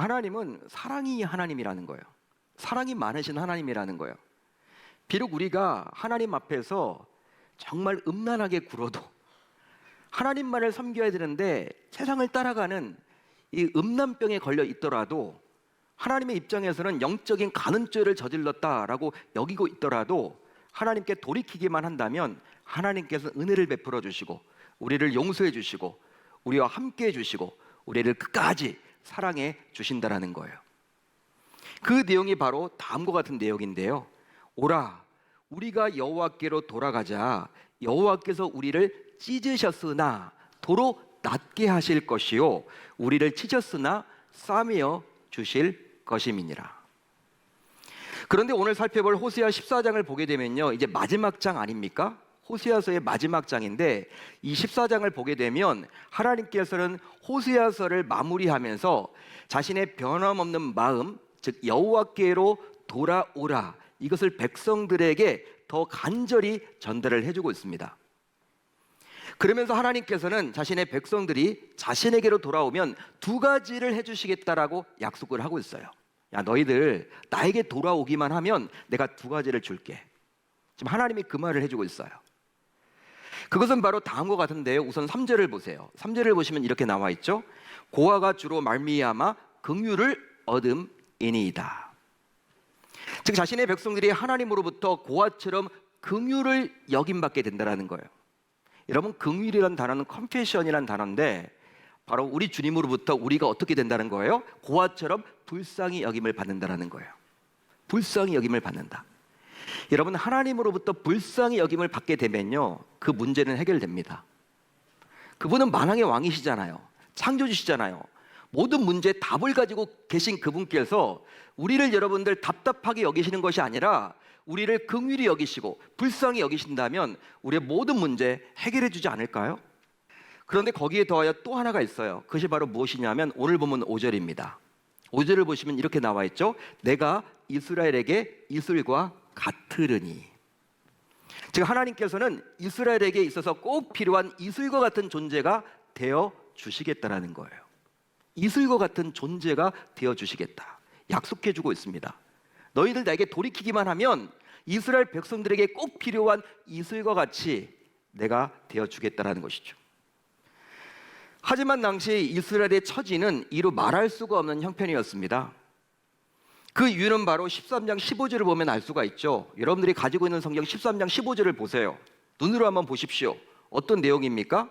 하나님은 사랑이 하나님이라는 거예요. 사랑이 많으신 하나님이라는 거예요. 비록 우리가 하나님 앞에서 정말 음란하게 굴어도 하나님만을 섬겨야 되는데 세상을 따라가는 이 음란병에 걸려 있더라도, 하나님의 입장에서는 영적인 간음죄를 저질렀다라고 여기고 있더라도 하나님께 돌이키기만 한다면 하나님께서 은혜를 베풀어 주시고 우리를 용서해 주시고 우리와 함께 해 주시고 우리를 끝까지 사랑해 주신다라는 거예요. 그 내용이 바로 다음과 같은 내용인데요. 오라, 우리가 여호와께로 돌아가자. 여호와께서 우리를 찢으셨으나 도로 낫게 하실 것이요 우리를 치셨으나 싸매어 주실 것임이니라. 그런데 오늘 살펴볼 호세아 14장을 보게 되면요, 이제 마지막 장 아닙니까? 호세아서의 마지막 장인데, 이 14장을 보게 되면 하나님께서는 호세아서를 마무리하면서 자신의 변함없는 마음, 즉 여호와께로 돌아오라, 이것을 백성들에게 더 간절히 전달을 해주고 있습니다. 그러면서 하나님께서는 자신의 백성들이 자신에게로 돌아오면 두 가지를 해주시겠다라고 약속을 하고 있어요. 야, 너희들 나에게 돌아오기만 하면 내가 두 가지를 줄게. 지금 하나님이 그 말을 해주고 있어요. 그것은 바로 다음과 같은데요. 우선 3절을 보세요. 3절을 보시면 이렇게 나와 있죠. 고아가 주로 말미암아 긍휼을 얻음이니이다. 즉 자신의 백성들이 하나님으로부터 고아처럼 긍휼을 여김받게 된다는 거예요. 여러분, 긍휼이라는 단어는 컴패션이라는 단어인데 바로 우리 주님으로부터 우리가 어떻게 된다는 거예요? 고아처럼 불쌍히 여김을 받는다는 거예요. 불쌍히 여김을 받는다. 여러분, 하나님으로부터 불쌍히 여김을 받게 되면요, 그 문제는 해결됩니다. 그분은 만왕의 왕이시잖아요. 창조주시잖아요. 모든 문제에 답을 가지고 계신 그분께서 우리를 여러분들 답답하게 여기시는 것이 아니라 우리를 긍휼히 여기시고 불쌍히 여기신다면 우리의 모든 문제 해결해 주지 않을까요? 그런데 거기에 더하여 또 하나가 있어요. 그것이 바로 무엇이냐면 오늘 보면 5절입니다. 5절을 보시면 이렇게 나와 있죠. 내가 이스라엘에게 이슬과 같으르니. 즉 하나님께서는 이스라엘에게 있어서 꼭 필요한 이슬과 같은 존재가 되어 주시겠다라는 거예요. 이슬과 같은 존재가 되어 주시겠다, 약속해 주고 있습니다. 너희들 나에게 돌이키기만 하면 이스라엘 백성들에게 꼭 필요한 이슬과 같이 내가 되어 주겠다라는 것이죠. 하지만 당시 이스라엘의 처지는 이루 말할 수가 없는 형편이었습니다. 그 이유는 바로 13장 15절을 보면 알 수가 있죠. 여러분들이 가지고 있는 성경 13장 15절을 보세요. 눈으로 한번 보십시오. 어떤 내용입니까?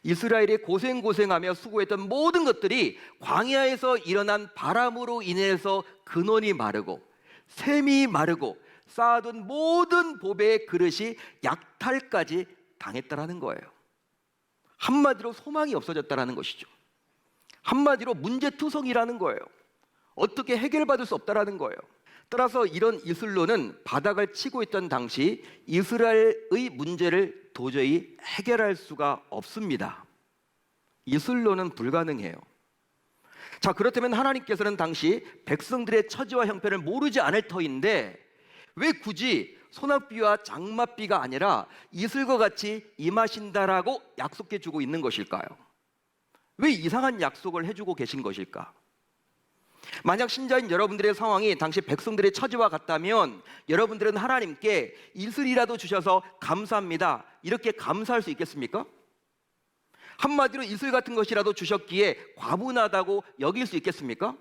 이스라엘이 고생하며 수고했던 모든 것들이 광야에서 일어난 바람으로 인해서 근원이 마르고 샘이 마르고 쌓아둔 모든 보배의 그릇이 약탈까지 당했다라는 거예요. 한마디로 소망이 없어졌다라는 것이죠. 한마디로 문제투성이라는 거예요. 어떻게 해결받을 수 없다라는 거예요. 따라서 이런 이슬로는 바닥을 치고 있던 당시 이스라엘의 문제를 도저히 해결할 수가 없습니다. 이슬로는 불가능해요. 자, 그렇다면 하나님께서는 당시 백성들의 처지와 형편을 모르지 않을 터인데 왜 굳이 소낙비와 장맛비가 아니라 이슬과 같이 임하신다라고 약속해 주고 있는 것일까요? 왜 이상한 약속을 해주고 계신 것일까? 만약 신자인 여러분들의 상황이 당시 백성들의 처지와 같다면 여러분들은 하나님께 이슬이라도 주셔서 감사합니다, 이렇게 감사할 수 있겠습니까? 한마디로 이슬 같은 것이라도 주셨기에 과분하다고 여길 수 있겠습니까?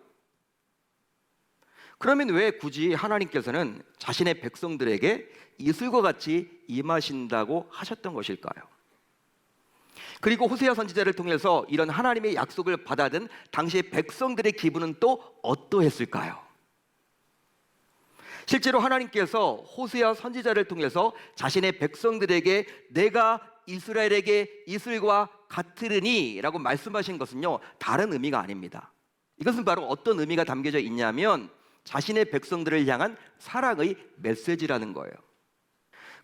그러면 왜 굳이 하나님께서는 자신의 백성들에게 이슬과 같이 임하신다고 하셨던 것일까요? 그리고 호세아 선지자를 통해서 이런 하나님의 약속을 받아든 당시의 백성들의 기분은 또 어떠했을까요? 실제로 하나님께서 호세아 선지자를 통해서 자신의 백성들에게 내가 이스라엘에게 이슬과 같으리니 라고 말씀하신 것은요, 다른 의미가 아닙니다. 이것은 바로 어떤 의미가 담겨져 있냐면 자신의 백성들을 향한 사랑의 메시지라는 거예요.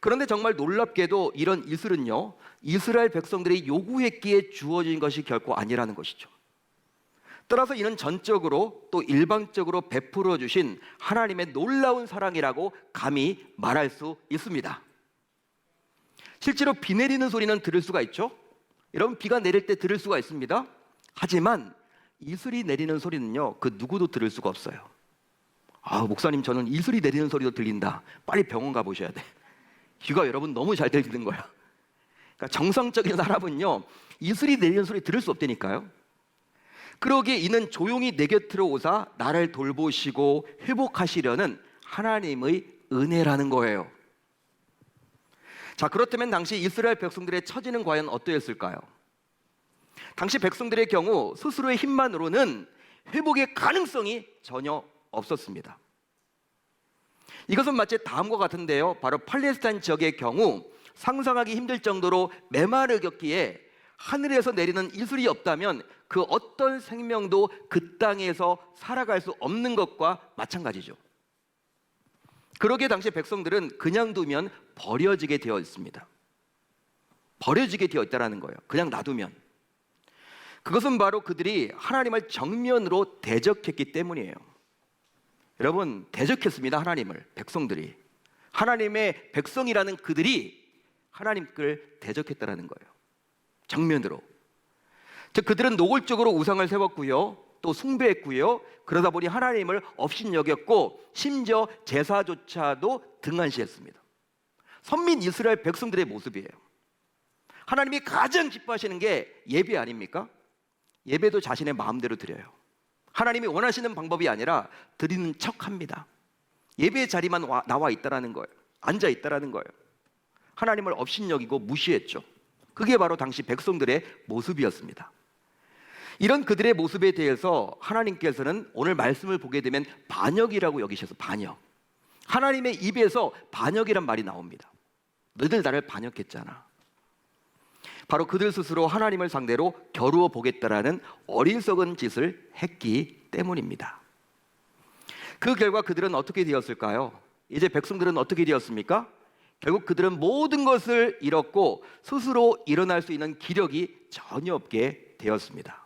그런데 정말 놀랍게도 이런 이슬은요, 이스라엘 백성들이 요구했기에 주어진 것이 결코 아니라는 것이죠. 따라서 이는 전적으로 또 일방적으로 베풀어 주신 하나님의 놀라운 사랑이라고 감히 말할 수 있습니다. 실제로 비 내리는 소리는 들을 수가 있죠. 여러분, 비가 내릴 때 들을 수가 있습니다. 하지만 이슬이 내리는 소리는요, 그 누구도 들을 수가 없어요. 아, 목사님, 저는 이슬이 내리는 소리도 들린다. 빨리 병원 가보셔야 돼. 귀가 여러분 너무 잘 들리는 거야. 그러니까 정상적인 사람은요, 이슬이 내리는 소리 들을 수 없다니까요. 그러기에 이는 조용히 내 곁으로 오사 나를 돌보시고 회복하시려는 하나님의 은혜라는 거예요. 자, 그렇다면 당시 이스라엘 백성들의 처지는 과연 어떠했을까요? 당시 백성들의 경우 스스로의 힘만으로는 회복의 가능성이 전혀 없었습니다. 이것은 마치 다음과 같은데요, 바로 팔레스타인 지역의 경우 상상하기 힘들 정도로 메마르겠기에 하늘에서 내리는 이슬이 없다면 그 어떤 생명도 그 땅에서 살아갈 수 없는 것과 마찬가지죠. 그러기에 당시 백성들은 그냥 두면 버려지게 되어 있습니다. 버려지게 되어 있다는 거예요. 그냥 놔두면. 그것은 바로 그들이 하나님을 정면으로 대적했기 때문이에요. 여러분, 대적했습니다. 하나님을, 백성들이. 하나님의 백성이라는 그들이 하나님을 대적했다는 거예요. 정면으로. 즉, 그들은 노골적으로 우상을 세웠고요, 또 숭배했고요, 그러다 보니 하나님을 업신여겼고 심지어 제사조차도 등한시했습니다. 선민 이스라엘 백성들의 모습이에요. 하나님이 가장 기뻐하시는 게 예배 아닙니까? 예배도 자신의 마음대로 드려요. 하나님이 원하시는 방법이 아니라 드리는 척합니다. 예배의 자리만 나와 있다라는 거예요. 앉아 있다라는 거예요. 하나님을 업신여기고 무시했죠. 그게 바로 당시 백성들의 모습이었습니다. 이런 그들의 모습에 대해서 하나님께서는 오늘 말씀을 보게 되면 반역이라고 여기셔서, 반역. 하나님의 입에서 반역이란 말이 나옵니다. 너희들 나를 반역했잖아. 바로 그들 스스로 하나님을 상대로 겨루어 보겠다라는 어리석은 짓을 했기 때문입니다. 그 결과 그들은 어떻게 되었을까요? 이제 백성들은 어떻게 되었습니까? 결국 그들은 모든 것을 잃었고 스스로 일어날 수 있는 기력이 전혀 없게 되었습니다.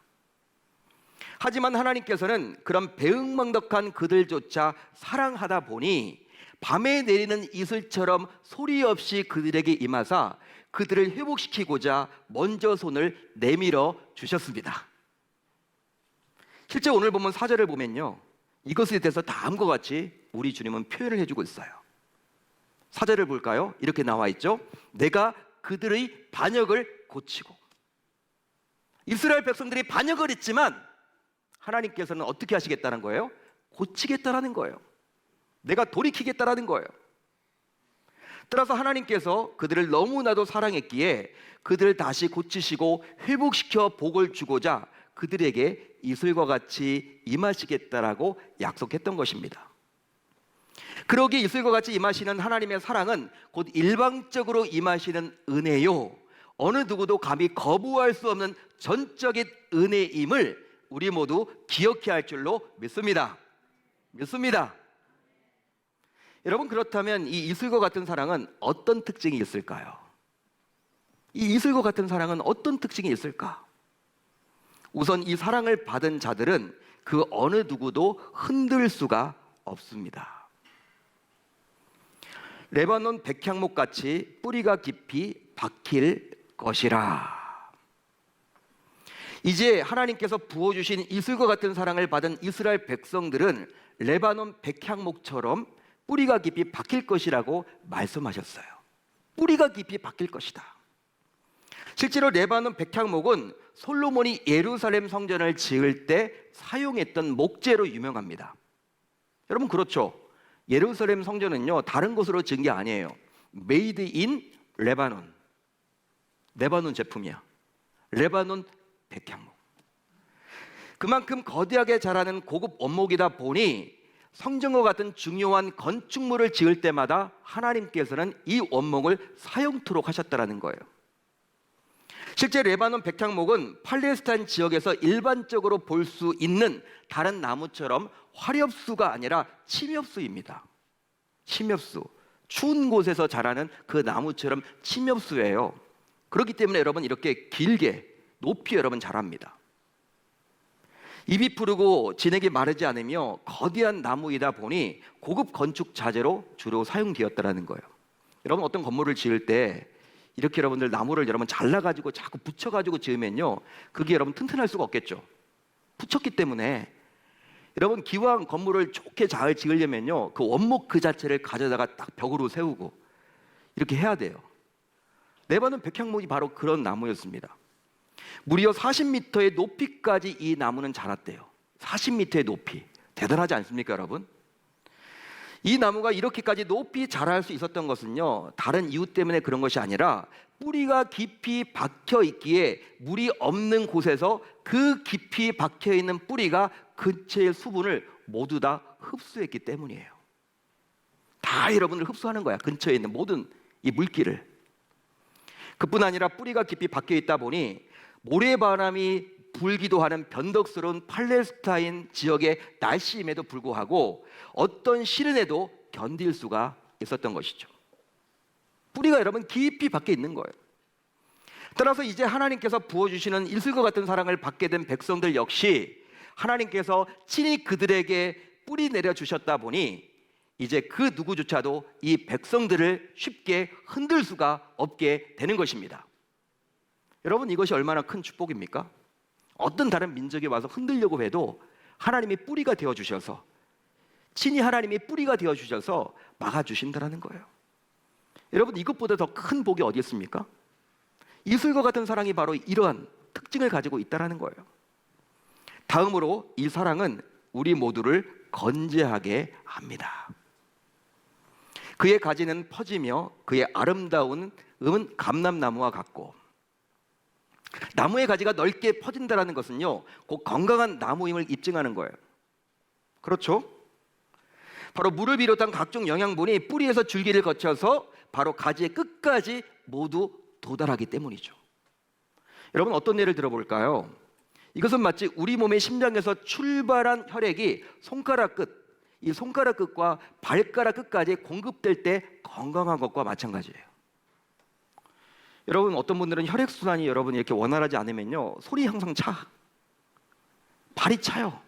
하지만 하나님께서는 그런 배은망덕한 그들조차 사랑하다 보니 밤에 내리는 이슬처럼 소리 없이 그들에게 임하사 그들을 회복시키고자 먼저 손을 내밀어 주셨습니다. 실제 오늘 보면 4절을 보면요, 이것에 대해서 다음과 같이 우리 주님은 표현을 해주고 있어요. 4절을 볼까요? 이렇게 나와 있죠. 내가 그들의 반역을 고치고. 이스라엘 백성들이 반역을 했지만 하나님께서는 어떻게 하시겠다는 거예요? 고치겠다라는 거예요. 내가 돌이키겠다라는 거예요. 따라서 하나님께서 그들을 너무나도 사랑했기에 그들을 다시 고치시고 회복시켜 복을 주고자 그들에게 이슬과 같이 임하시겠다라고 약속했던 것입니다. 그러기에 이슬과 같이 임하시는 하나님의 사랑은 곧 일방적으로 임하시는 은혜요, 어느 누구도 감히 거부할 수 없는 전적인 은혜임을 우리 모두 기억해야 할 줄로 믿습니다. 여러분, 그렇다면 이 이슬과 같은 사랑은 어떤 특징이 있을까요? 이 이슬과 같은 사랑은 어떤 특징이 있을까? 우선 이 사랑을 받은 자들은 그 어느 누구도 흔들 수가 없습니다. 레바논 백향목같이 뿌리가 깊이 박힐 것이라. 이제 하나님께서 부어주신 이슬과 같은 사랑을 받은 이스라엘 백성들은 레바논 백향목처럼 뿌리가 깊이 박힐 것이라고 말씀하셨어요. 뿌리가 깊이 박힐 것이다. 실제로 레바논 백향목은 솔로몬이 예루살렘 성전을 지을 때 사용했던 목재로 유명합니다. 여러분, 그렇죠? 예루살렘 성전은요, 다른 곳으로 지은 게 아니에요. 메이드 인 레바논. 레바논 제품이야. 레바논 백향목. 그만큼 거대하게 자라는 고급 원목이다 보니 성전과 같은 중요한 건축물을 지을 때마다 하나님께서는 이 원목을 사용토록 하셨다는 거예요. 실제 레바논 백향목은 팔레스타인 지역에서 일반적으로 볼 수 있는 다른 나무처럼 화렵수가 아니라 침엽수입니다. 침엽수. 추운 곳에서 자라는 그 나무처럼 침엽수예요. 그렇기 때문에 여러분, 이렇게 길게 높이 여러분 자랍니다. 잎이 푸르고 진액이 마르지 않으며 거대한 나무이다 보니 고급 건축 자재로 주로 사용되었다는 거예요. 여러분, 어떤 건물을 지을 때 이렇게 여러분들 나무를 여러분 잘라가지고 자꾸 붙여가지고 지으면요, 그게 여러분 튼튼할 수가 없겠죠. 붙였기 때문에 여러분 기왕 건물을 좋게 잘 지으려면요 그 원목 그 자체를 가져다가 딱 벽으로 세우고 이렇게 해야 돼요. 레바논 백향목이 바로 그런 나무였습니다. 무려 40m의 높이까지 이 나무는 자랐대요. 40m의 높이. 대단하지 않습니까, 여러분? 이 나무가 이렇게까지 높이 자랄 수 있었던 것은요 다른 이유 때문에 그런 것이 아니라 뿌리가 깊이 박혀 있기에 물이 없는 곳에서 그 깊이 박혀 있는 뿌리가 근처의 수분을 모두 다 흡수했기 때문이에요. 다 여러분을 흡수하는 거야. 근처에 있는 모든 이 물기를. 그뿐 아니라 뿌리가 깊이 박혀 있다 보니 모래바람이 불기도 하는 변덕스러운 팔레스타인 지역의 날씨임에도 불구하고 어떤 시련에도 견딜 수가 있었던 것이죠. 뿌리가 여러분 깊이 박혀 있는 거예요. 따라서 이제 하나님께서 부어주시는 이슬과 같은 사랑을 받게 된 백성들 역시 하나님께서 친히 그들에게 뿌리 내려주셨다 보니 이제 그 누구조차도 이 백성들을 쉽게 흔들 수가 없게 되는 것입니다. 여러분 이것이 얼마나 큰 축복입니까? 어떤 다른 민족이 와서 흔들려고 해도 하나님이 뿌리가 되어주셔서 친히 하나님이 뿌리가 되어주셔서 막아주신다는 거예요. 여러분 이것보다 더 큰 복이 어디 있습니까? 이슬과 같은 사랑이 바로 이러한 특징을 가지고 있다는 거예요. 다음으로 이 사랑은 우리 모두를 건재하게 합니다. 그의 가지는 퍼지며 그의 아름다운 음은 감람나무와 같고, 나무의 가지가 넓게 퍼진다는 것은요 곧 건강한 나무임을 입증하는 거예요. 그렇죠? 바로 물을 비롯한 각종 영양분이 뿌리에서 줄기를 거쳐서 바로 가지의 끝까지 모두 도달하기 때문이죠. 여러분 어떤 예를 들어볼까요? 이것은 마치 우리 몸의 심장에서 출발한 혈액이 손가락 끝, 이 손가락 끝과 발가락 끝까지 공급될 때 건강한 것과 마찬가지예요. 여러분 어떤 분들은 혈액순환이 여러분 이렇게 원활하지 않으면요 손이 항상 차, 발이 차요.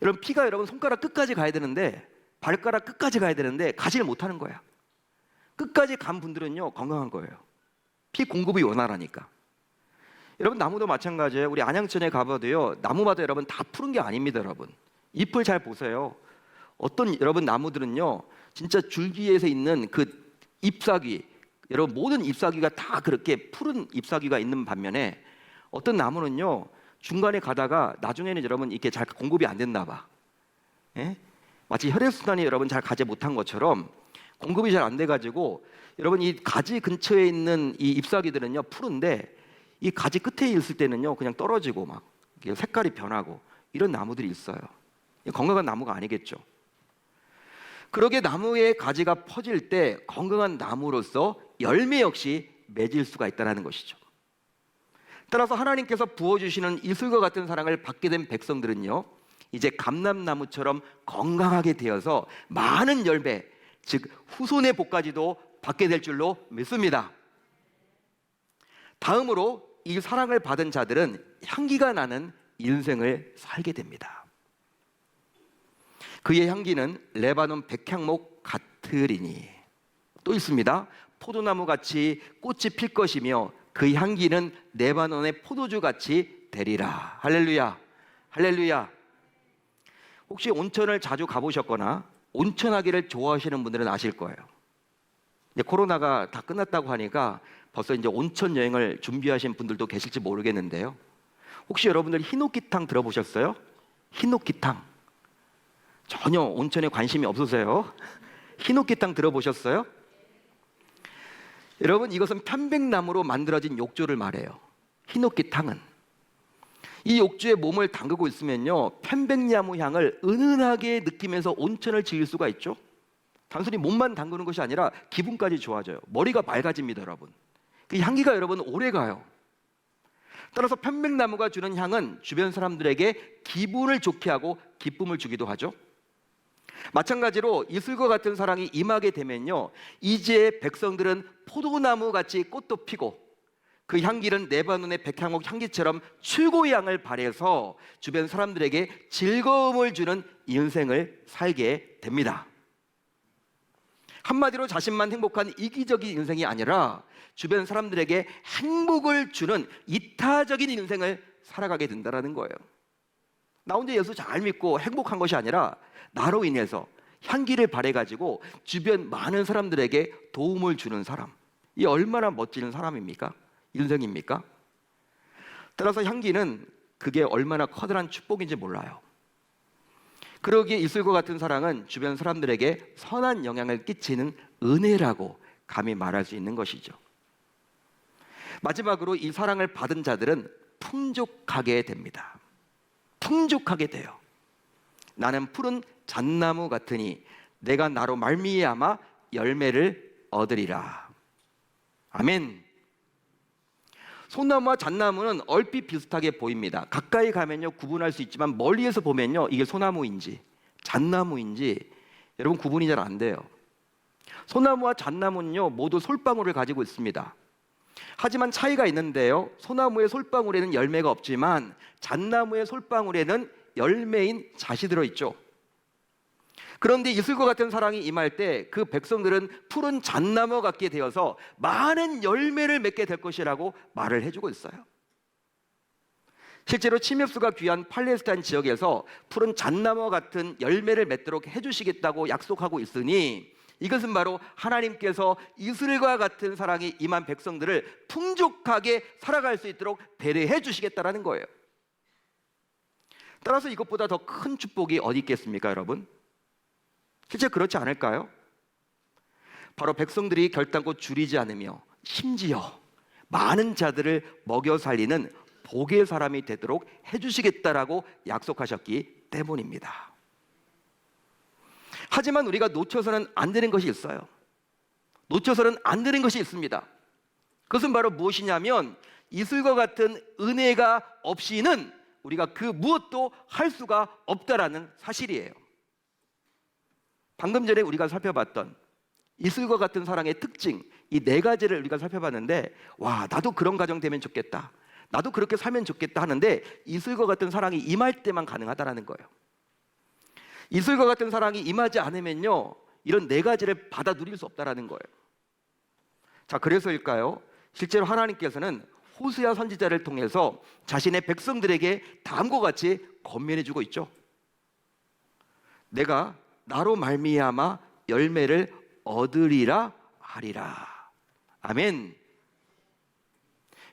여러분 피가 여러분 손가락 끝까지 가야 되는데 발가락 끝까지 가야 되는데 가지를 못하는 거야. 끝까지 간 분들은요 건강한 거예요. 피 공급이 원활하니까. 여러분 나무도 마찬가지예요. 우리 안양천에 가봐도요 나무마다 여러분 다 푸른 게 아닙니다. 여러분 잎을 잘 보세요. 어떤 여러분 나무들은요 진짜 줄기에서 있는 그 잎사귀, 여러분 모든 잎사귀가 다 그렇게 푸른 잎사귀가 있는 반면에 어떤 나무는요 중간에 가다가 나중에는 여러분 이렇게 잘 공급이 안 됐나 봐. 예? 마치 혈액순환이 여러분 잘 가지 못한 것처럼 공급이 잘 안 돼가지고 여러분 이 가지 근처에 있는 이 잎사귀들은요 푸른데 이 가지 끝에 있을 때는요 그냥 떨어지고 막 색깔이 변하고 이런 나무들이 있어요. 건강한 나무가 아니겠죠. 그러게 나무의 가지가 퍼질 때 건강한 나무로서 열매 역시 맺을 수가 있다는 것이죠. 따라서 하나님께서 부어주시는 이슬과 같은 사랑을 받게 된 백성들은요 이제 감람나무처럼 건강하게 되어서 많은 열매, 즉 후손의 복까지도 받게 될 줄로 믿습니다. 다음으로 이 사랑을 받은 자들은 향기가 나는 인생을 살게 됩니다. 그의 향기는 레바논 백향목 같으리니. 또 있습니다. 포도나무 같이 꽃이 필 것이며 그 향기는 레바논의 포도주 같이 되리라. 할렐루야, 할렐루야. 혹시 온천을 자주 가보셨거나 온천하기를 좋아하시는 분들은 아실 거예요. 이제 코로나가 다 끝났다고 하니까 벌써 이제 온천 여행을 준비하신 분들도 계실지 모르겠는데요. 혹시 여러분들 히노키탕 들어보셨어요? 히노키탕. 전혀 온천에 관심이 없으세요? 히노키탕 들어보셨어요? 여러분 이것은 편백나무로 만들어진 욕조를 말해요. 히노키탕은 이 욕조에 몸을 담그고 있으면요 편백나무 향을 은은하게 느끼면서 온천을 즐길 수가 있죠. 단순히 몸만 담그는 것이 아니라 기분까지 좋아져요. 머리가 맑아집니다. 여러분 그 향기가 여러분 오래가요. 따라서 편백나무가 주는 향은 주변 사람들에게 기분을 좋게 하고 기쁨을 주기도 하죠. 마찬가지로 이슬과 같은 사랑이 임하게 되면요 이제 백성들은 포도나무 같이 꽃도 피고 그 향기는 레바논의 백향목 향기처럼 최고의 향을 발해서 주변 사람들에게 즐거움을 주는 인생을 살게 됩니다. 한마디로 자신만 행복한 이기적인 인생이 아니라 주변 사람들에게 행복을 주는 이타적인 인생을 살아가게 된다는 거예요. 나 혼자 예수 잘 믿고 행복한 것이 아니라 나로 인해서 향기를 발해가지고 주변 많은 사람들에게 도움을 주는 사람, 이 얼마나 멋진 사람입니까? 인생입니까? 따라서 향기는 그게 얼마나 커다란 축복인지 몰라요. 그러기에 이슬과 같은 사랑은 주변 사람들에게 선한 영향을 끼치는 은혜라고 감히 말할 수 있는 것이죠. 마지막으로 이 사랑을 받은 자들은 풍족하게 됩니다. 풍족하게 돼요. 나는 푸른 잣나무 같으니 내가 나로 말미암아 열매를 얻으리라. 아멘. 소나무와 잣나무는 얼핏 비슷하게 보입니다. 가까이 가면요 구분할 수 있지만 멀리에서 보면요 이게 소나무인지 잣나무인지 여러분 구분이 잘 안 돼요. 소나무와 잣나무는요 모두 솔방울을 가지고 있습니다. 하지만 차이가 있는데요, 소나무의 솔방울에는 열매가 없지만 잣나무의 솔방울에는 열매인 잣이 들어있죠. 그런데 이슬과 같은 사랑이 임할 때 그 백성들은 푸른 잣나무 같게 되어서 많은 열매를 맺게 될 것이라고 말을 해주고 있어요. 실제로 침엽수가 귀한 팔레스타인 지역에서 푸른 잣나무 같은 열매를 맺도록 해주시겠다고 약속하고 있으니 이것은 바로 하나님께서 이슬과 같은 사랑이 임한 백성들을 풍족하게 살아갈 수 있도록 배려해 주시겠다는 거예요. 따라서 이것보다 더 큰 축복이 어디 있겠습니까, 여러분? 실제 그렇지 않을까요? 바로 백성들이 결단코 줄이지 않으며 심지어 많은 자들을 먹여 살리는 복의 사람이 되도록 해주시겠다라고 약속하셨기 때문입니다. 하지만 우리가 놓쳐서는 안 되는 것이 있어요. 놓쳐서는 안 되는 것이 있습니다. 그것은 바로 무엇이냐면 이슬과 같은 은혜가 없이는 우리가 그 무엇도 할 수가 없다라는 사실이에요. 방금 전에 우리가 살펴봤던 이슬과 같은 사랑의 특징, 이 네 가지를 우리가 살펴봤는데, 와, 나도 그런 가정 되면 좋겠다, 나도 그렇게 살면 좋겠다 하는데 이슬과 같은 사랑이 임할 때만 가능하다는 거예요. 이슬과 같은 사랑이 임하지 않으면요 이런 네 가지를 받아 누릴 수 없다는 거예요. 자, 그래서일까요? 실제로 하나님께서는 호세아 선지자를 통해서 자신의 백성들에게 다음과 같이 권면해 주고 있죠. 내가 나로 말미암아 열매를 얻으리라 하리라. 아멘.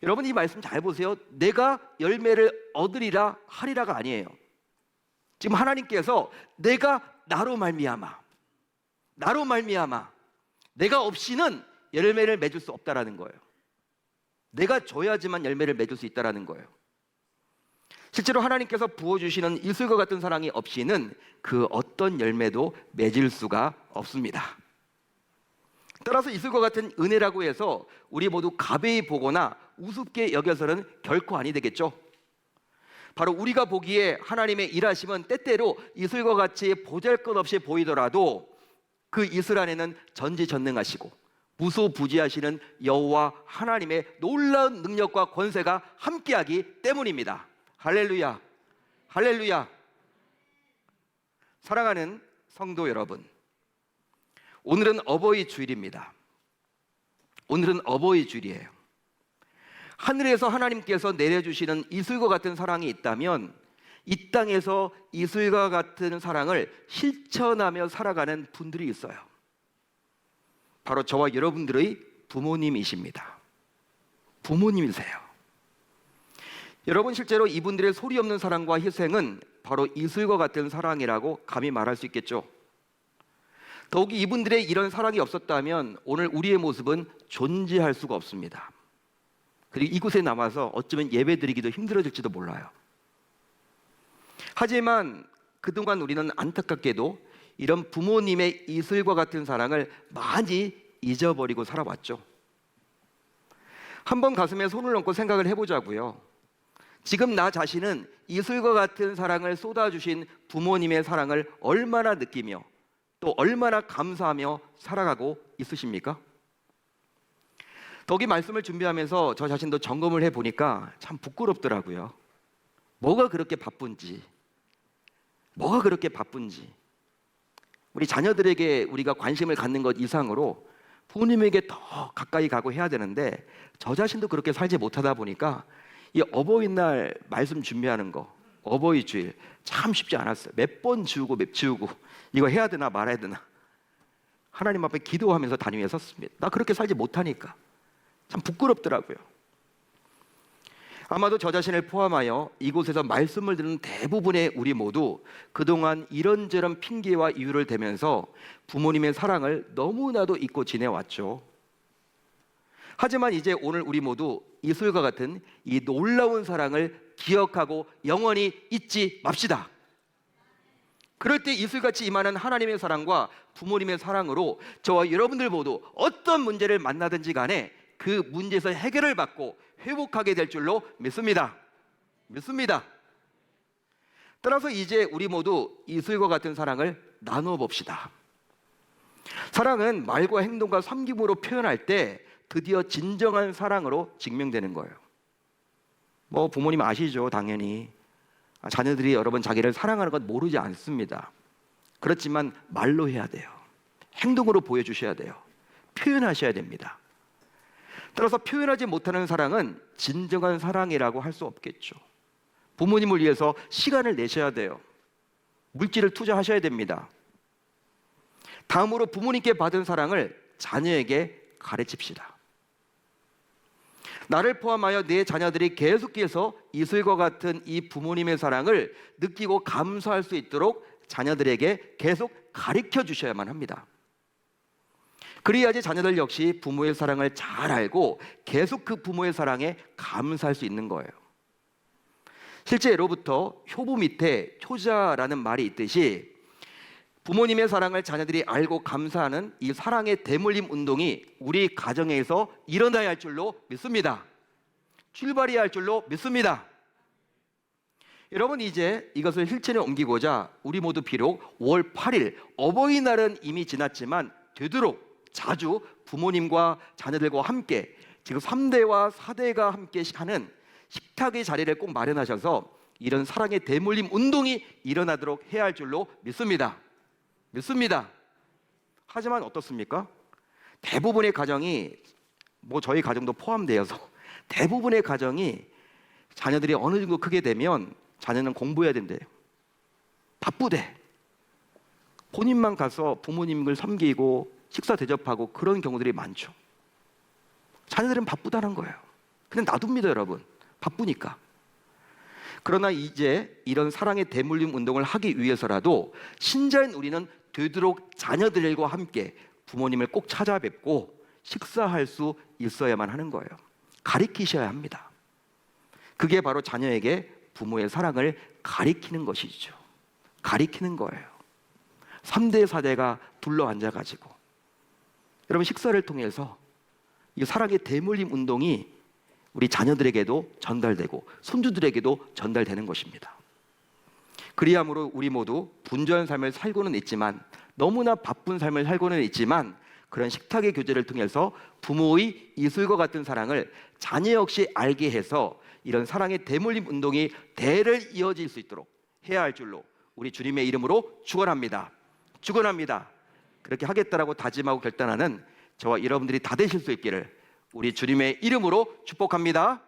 여러분 이 말씀 잘 보세요. 내가 열매를 얻으리라 하리라가 아니에요. 지금 하나님께서 내가 나로 말미암아 내가 없이는 열매를 맺을 수 없다라는 거예요. 내가 줘야지만 열매를 맺을 수 있다라는 거예요. 실제로 하나님께서 부어주시는 이슬과 같은 사랑이 없이는 그 어떤 열매도 맺을 수가 없습니다. 따라서 이슬과 같은 은혜라고 해서 우리 모두 가벼이 보거나 우습게 여겨서는 결코 아니 되겠죠. 바로 우리가 보기에 하나님의 일하심은 때때로 이슬과 같이 보잘것없이 보이더라도 그 이슬 안에는 전지전능하시고 무소부지하시는 여호와 하나님의 놀라운 능력과 권세가 함께하기 때문입니다. 할렐루야, 할렐루야. 사랑하는 성도 여러분, 오늘은 어버이 주일입니다. 오늘은 어버이 주일이에요. 하늘에서 하나님께서 내려주시는 이슬과 같은 사랑이 있다면 이 땅에서 이슬과 같은 사랑을 실천하며 살아가는 분들이 있어요. 바로 저와 여러분들의 부모님이십니다. 부모님이세요. 여러분 실제로 이분들의 소리 없는 사랑과 희생은 바로 이슬과 같은 사랑이라고 감히 말할 수 있겠죠. 더욱이 이분들의 이런 사랑이 없었다면 오늘 우리의 모습은 존재할 수가 없습니다. 그리고 이곳에 남아서 어쩌면 예배드리기도 힘들어질지도 몰라요. 하지만 그동안 우리는 안타깝게도 이런 부모님의 이슬과 같은 사랑을 많이 잊어버리고 살아왔죠. 한번 가슴에 손을 얹고 생각을 해보자고요. 지금 나 자신은 이슬과 같은 사랑을 쏟아주신 부모님의 사랑을 얼마나 느끼며 또 얼마나 감사하며 살아가고 있으십니까? 더욱이 말씀을 준비하면서 저 자신도 점검을 해보니까 참 부끄럽더라고요. 뭐가 그렇게 바쁜지 우리 자녀들에게 우리가 관심을 갖는 것 이상으로 부모님에게 더 가까이 가고 해야 되는데 저 자신도 그렇게 살지 못하다 보니까 이 어버이날 말씀 준비하는 거 어버이 주일 참 쉽지 않았어요. 몇 번 지우고 이거 해야 되나 말아야 되나 하나님 앞에 기도하면서 담 위에 섰습니다. 나 그렇게 살지 못하니까 참 부끄럽더라고요. 아마도 저 자신을 포함하여 이곳에서 말씀을 듣는 대부분의 우리 모두 그동안 이런저런 핑계와 이유를 대면서 부모님의 사랑을 너무나도 잊고 지내왔죠. 하지만 이제 오늘 우리 모두 이슬과 같은 이 놀라운 사랑을 기억하고 영원히 잊지 맙시다. 그럴 때 이슬같이 임하는 하나님의 사랑과 부모님의 사랑으로 저와 여러분들 모두 어떤 문제를 만나든지 간에 그 문제에서 해결을 받고 회복하게 될 줄로 믿습니다. 따라서 이제 우리 모두 이슬과 같은 사랑을 나누어 봅시다. 사랑은 말과 행동과 섬김으로 표현할 때 드디어 진정한 사랑으로 증명되는 거예요. 뭐 부모님 아시죠? 당연히 자녀들이 여러분 자기를 사랑하는 건 모르지 않습니다. 그렇지만 말로 해야 돼요. 행동으로 보여주셔야 돼요. 표현하셔야 됩니다. 따라서 표현하지 못하는 사랑은 진정한 사랑이라고 할 수 없겠죠. 부모님을 위해서 시간을 내셔야 돼요. 물질을 투자하셔야 됩니다. 다음으로 부모님께 받은 사랑을 자녀에게 가르칩시다. 나를 포함하여 내 자녀들이 계속해서 이슬과 같은 이 부모님의 사랑을 느끼고 감사할 수 있도록 자녀들에게 계속 가르쳐 주셔야만 합니다. 그래야지 자녀들 역시 부모의 사랑을 잘 알고 계속 그 부모의 사랑에 감사할 수 있는 거예요. 실제 예로부터 효부 밑에 효자라는 말이 있듯이 부모님의 사랑을 자녀들이 알고 감사하는 이 사랑의 대물림 운동이 우리 가정에서 일어나야 할 줄로 믿습니다. 출발해야 할 줄로 믿습니다. 여러분, 이제 이것을 실천에 옮기고자 우리 모두 비록 5월 8일 어버이날은 이미 지났지만 되도록 자주 부모님과 자녀들과 함께 지금 3대와 4대가 함께 하는 식탁의 자리를 꼭 마련하셔서 이런 사랑의 대물림 운동이 일어나도록 해야 할 줄로 믿습니다. 하지만 어떻습니까? 대부분의 가정이 뭐 저희 가정도 포함되어서 대부분의 가정이 자녀들이 어느 정도 크게 되면 자녀는 공부해야 된대요. 바쁘대. 본인만 가서 부모님을 섬기고 식사 대접하고 그런 경우들이 많죠. 자녀들은 바쁘다는 거예요. 그냥 놔둡니다, 여러분. 바쁘니까. 그러나 이제 이런 사랑의 대물림 운동을 하기 위해서라도 신자인 우리는 되도록 자녀들과 함께 부모님을 꼭 찾아뵙고 식사할 수 있어야만 하는 거예요. 가리키셔야 합니다. 그게 바로 자녀에게 부모의 사랑을 가리키는 것이죠. 가리키는 거예요. 3대, 4대가 둘러 앉아가지고 여러분 식사를 통해서 이 사랑의 대물림 운동이 우리 자녀들에게도 전달되고 손주들에게도 전달되는 것입니다. 그리함으로 우리 모두 분주한 삶을 살고는 있지만 너무나 바쁜 삶을 살고는 있지만 그런 식탁의 교제를 통해서 부모의 이슬과 같은 사랑을 자녀 역시 알게 해서 이런 사랑의 대물림 운동이 대를 이어질 수 있도록 해야 할 줄로 우리 주님의 이름으로 축원합니다. 그렇게 하겠다라고 다짐하고 결단하는 저와 여러분들이 다 되실 수 있기를 우리 주님의 이름으로 축복합니다.